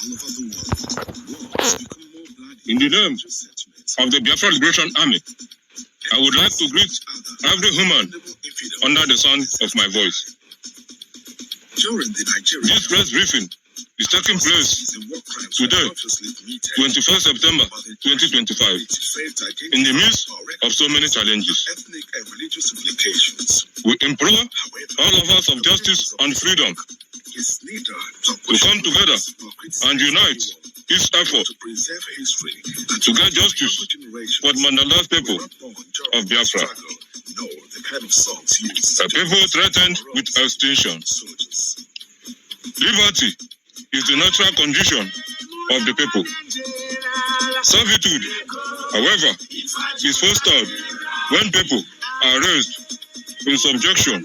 In the name of the Biafra Liberation Army, I would like to greet every human under the sound of my voice. This press briefing is taking place today, 21st September 2025, in the midst of so many challenges. We implore all of us of justice and freedom to come together and unite each effort to get justice for the marginalized people of Biafra. A people threatened with extinction. Liberty is the natural condition of the people. Servitude, however, is fostered when people are raised in subjection.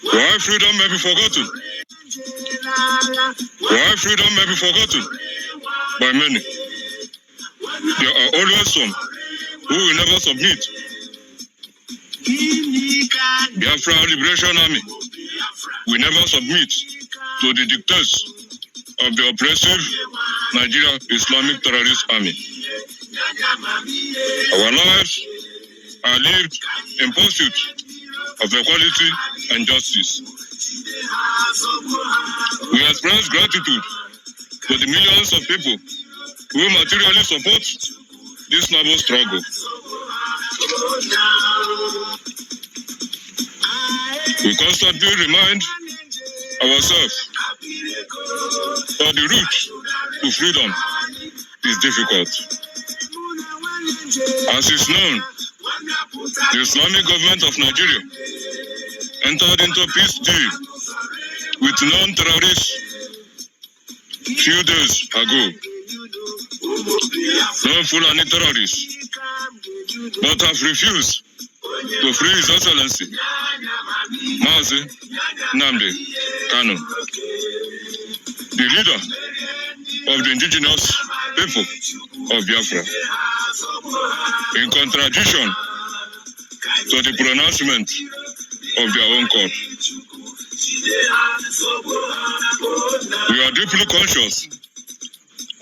Why freedom may be forgotten? Why freedom may be forgotten by many? There are always some who will never submit. Biafra Liberation Army will never submit to the dictates of the oppressive Nigeria Islamic Terrorist Army. Our lives are lived in pursuit of equality and justice. We express gratitude to the millions of people who materially support this noble struggle. We constantly remind ourselves that the route to freedom is difficult. As is known, the Islamic government of Nigeria entered into peace deal with non-terrorists few days ago. Non-Fulani terrorists, but have refused to free His Excellency Mazi Nnamdi Kanu, the leader of the indigenous people of Biafra, in contradiction to the pronouncement of their own court. We are deeply conscious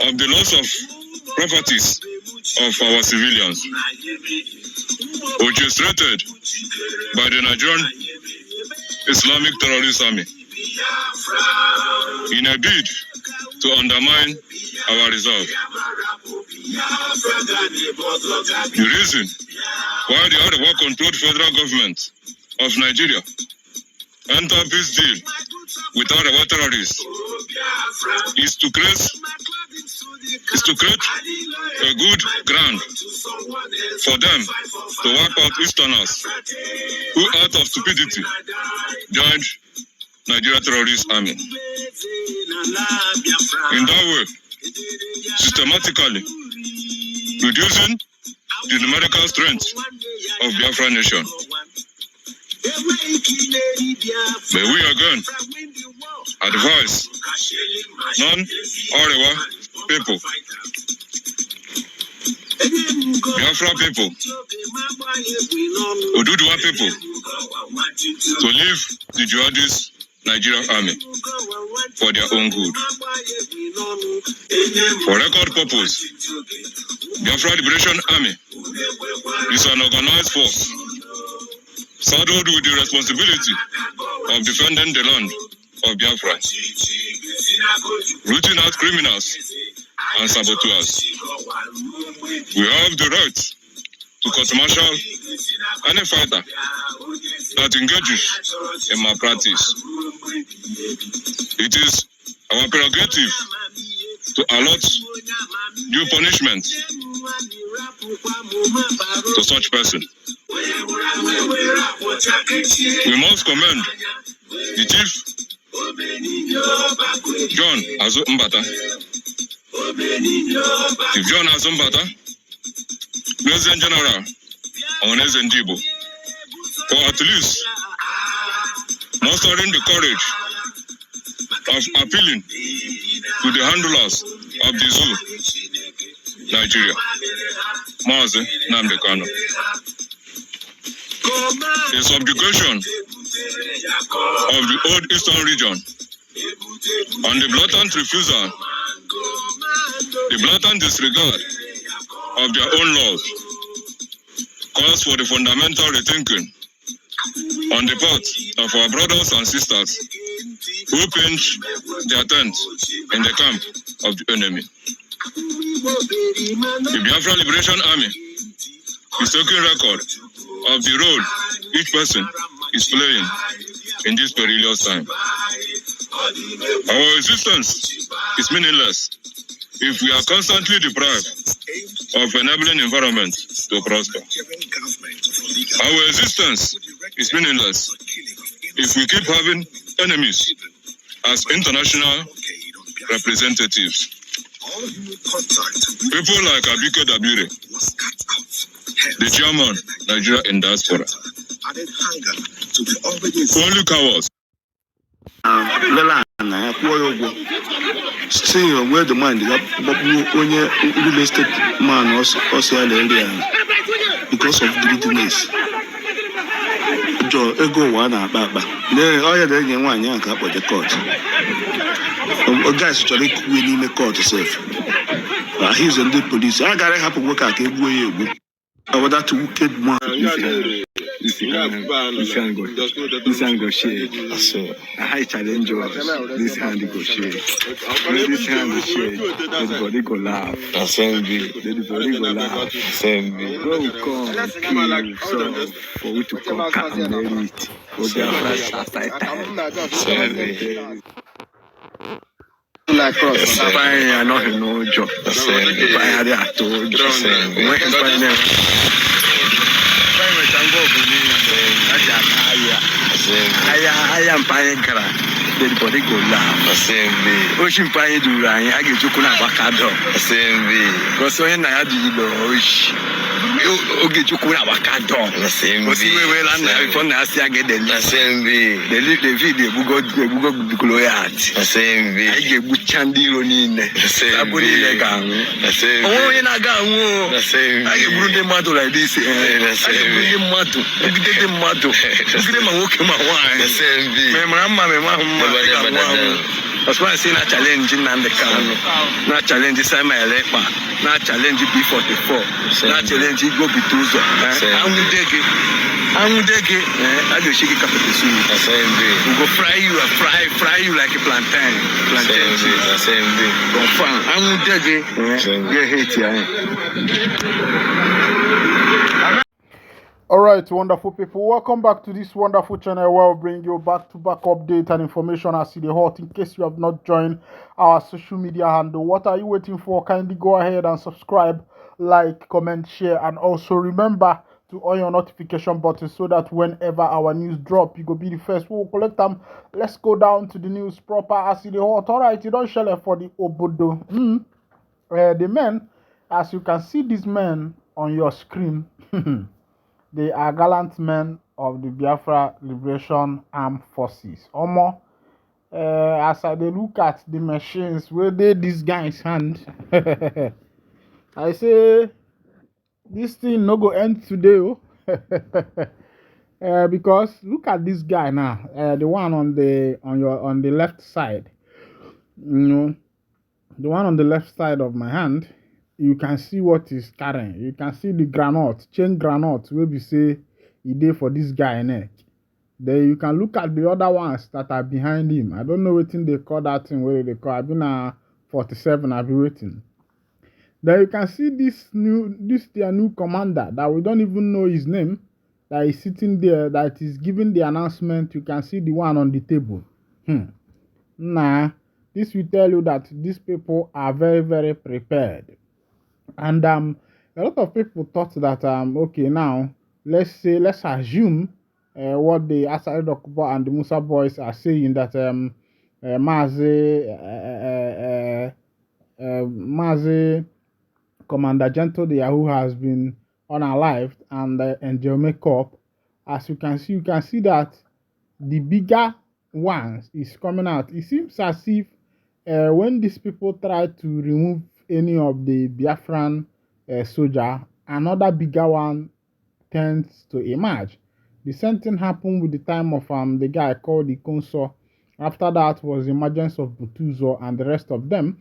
of the loss of properties of our civilians, which is threatened by the Nigerian Islamic Terrorist Army in a bid to undermine our resolve. The reason why the Arewa-controlled federal government of Nigeria entered peace deal with Arewa terrorists is to create a good ground for them to wipe out Easterners who, out of stupidity, joined Nigeria Terrorist Army. In that way, systematically reducing the numerical strength of Biafra nation. May we again advise non-Arewa people, Biafra people, Oduduwa people, to leave the jihadist Nigerian army for their own good. For record purpose, Biafra Liberation Army is an organized force saddled with the responsibility of defending the land of Biafra, rooting out criminals and saboteurs. We have the right to court-martial any fighter that engages in malpractice. It is our prerogative to allot due punishment to such person. We must commend the Chief John Azumbata, Chief John Azumbata, President General Ohanezendigbo, for at least mustering the courage of appealing to the handlers of the zoo, Nigeria, Mazi Nnamdi Kanu. The subjugation of the old eastern region And the blatant refusal, the blatant disregard of their own laws calls for the fundamental rethinking on the part of our brothers and sisters who pitch their tents in the camp of the enemy. The Biafra Liberation Army is taking record of the role each person is playing in this perilous time. Our existence is meaningless if we are constantly deprived of enabling environment to prosper. Our existence is meaningless if we keep having enemies as international representatives. People like Abike Dabire, the chairman, Nigeria in diaspora. Only cowards. See where the mind is when you real estate man also area because of greediness. Joe ego one baba. Then all the young one yank up with the court. A guy's actually winning the court itself. He's in the police. I gotta have to work out a way. I want that to wicked man. This hand go shake. So I challenge you. This hand go shake. This hand go shake. The body go laugh. The body go laugh. Where we come so for we to conquer and merit for their first outside time. Like us, I know no job. I had a told you. I am buying car. The body go laugh. Ocean pie do I get to Kunabakado. Because when I had you get to Kunabakado. The same way, and for Nasia get the same way. They leave the video, who got the Gloyat. The same way. I get good chandy ronin. The same way. Oh, in a gun. The same way. I get good matter like this. The same way. Matter. You get the matter. You get my work in my wine. The same way. That's why I say not challenging and the can, not challenge Simon Lepa, not challenge B44, not challenge Go Bituzo. I'm I do shake up the soup. The same way. We go fry you like a plantain. The same way. Go fun. I'm get hate. Alright, wonderful people, welcome back to this wonderful channel where we bring you back-to-back update and information as the hot. In case you have not joined our social media handle, what are you waiting for? Kindly go ahead and subscribe, like, comment, share, and also remember to on your notification button so that whenever our news drop, you go be the first. We'll collect them. Let's go down to the news proper as the hot. Alright, you don't share for the obodo. The men, as you can see these men on your screen, they are gallant men of the Biafra Liberation Armed Forces. Omo, as I look at the machines where this guy's hand, I say this thing no go end today. Because look at this guy now, the one on the left side. You know, the one on the left side of my hand. You can see what he's carrying. You can see the granite, chain granite, where we say he did for this guy neck. Then you can look at the other ones that are behind him. I don't know what thing they call that thing, where they call. I've been 47, I've been waiting. Then you can see their new commander that we don't even know his name, that is sitting there, that is giving the announcement. You can see the one on the table. Nah, this will tell you that these people are very, very prepared. And a lot of people thought that okay, now let's assume what the Asari Dokubo and the Musa boys are saying, that Mazi Commander Gentle the Yahoo has been unalived and enjoy makeup. As you can see that the bigger ones is coming out. It seems as if when these people try to remove any of the Biafran soldier, another bigger one tends to emerge. The same thing happened with the time of the guy called the Consul After that was the emergence of Butuzo and the rest of them.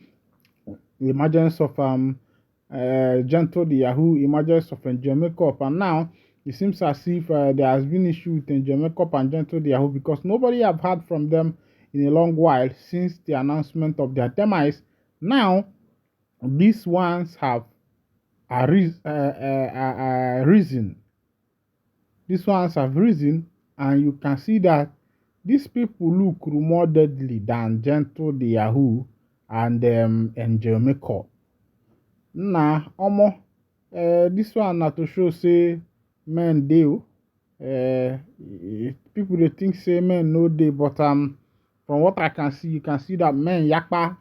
The emergence of Gento the Yahoo, emergence of Njemekop, and now it seems as if there has been issue with Njemekop and Gento the Yahoo because nobody have heard from them in a long while since the announcement of their demise. Now these ones have risen. These ones have risen, and you can see that these people look more deadly than Gentle the Yahoo and Njemekop. Nah, omo, this one na to show say men dey. People they think say men no dey, but from what I can see, you can see that men yakpa,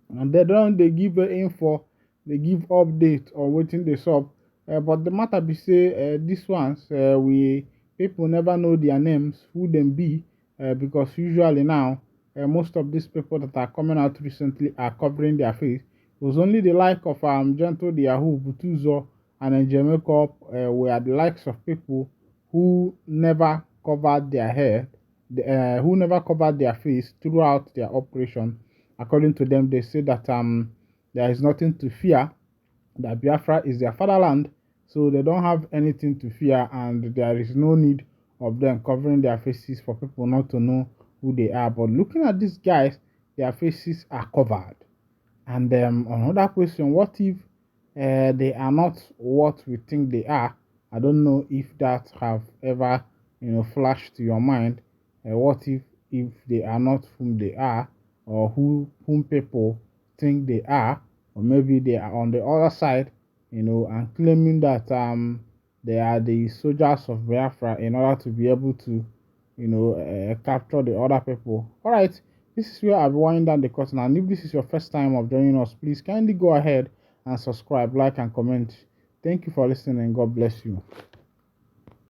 and they give info, they give update or waiting they sup. But the matter be say these ones we people never know their names, who them be, because usually now most of these people that are coming out recently are covering their face. It was only the like of Gentle the Yahoo, Butuzo, and Njemekop were the likes of people who never covered their hair, who never covered their face throughout their operation. According to them, they say that there is nothing to fear, that Biafra is their fatherland, so they don't have anything to fear, and there is no need of them covering their faces for people not to know who they are. But looking at these guys, their faces are covered. And another question: what if they are not what we think they are? I don't know if that have ever flashed to your mind. What if they are not whom they are, or whom people think they are, or maybe they are on the other side, and claiming that they are the soldiers of Biafra in order to be able to capture the other people. All right, this is where I'll be winding down the curtain. And if this is your first time of joining us, please kindly go ahead and subscribe, like, and comment. Thank you for listening, and God bless you.